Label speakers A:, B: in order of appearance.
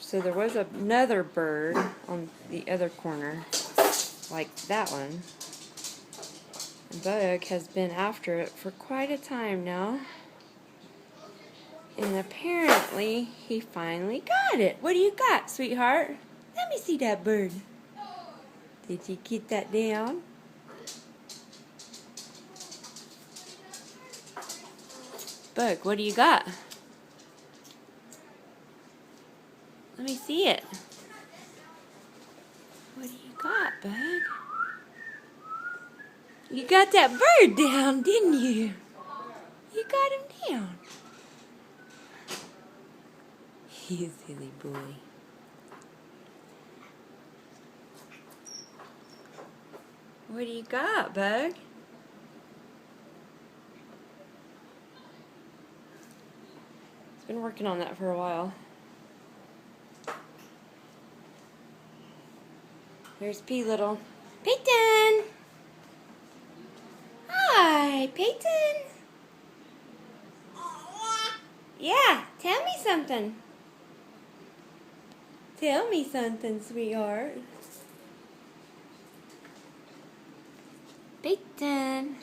A: So there was another bird on the other corner, like that one. Bug has been after it for quite a time now. And apparently, he finally got it. What do you got, sweetheart? Let me see that bird. Did you get that down? Bug, what do you got? Let me see it. What do you got, Bug? You got that bird down, didn't you? You got him down. You silly boy. What do you got, Bug? He's been working on that for a while. There's P Little. Peyton! Hi, Peyton! Yeah, tell me something. Tell me something, sweetheart. Peyton.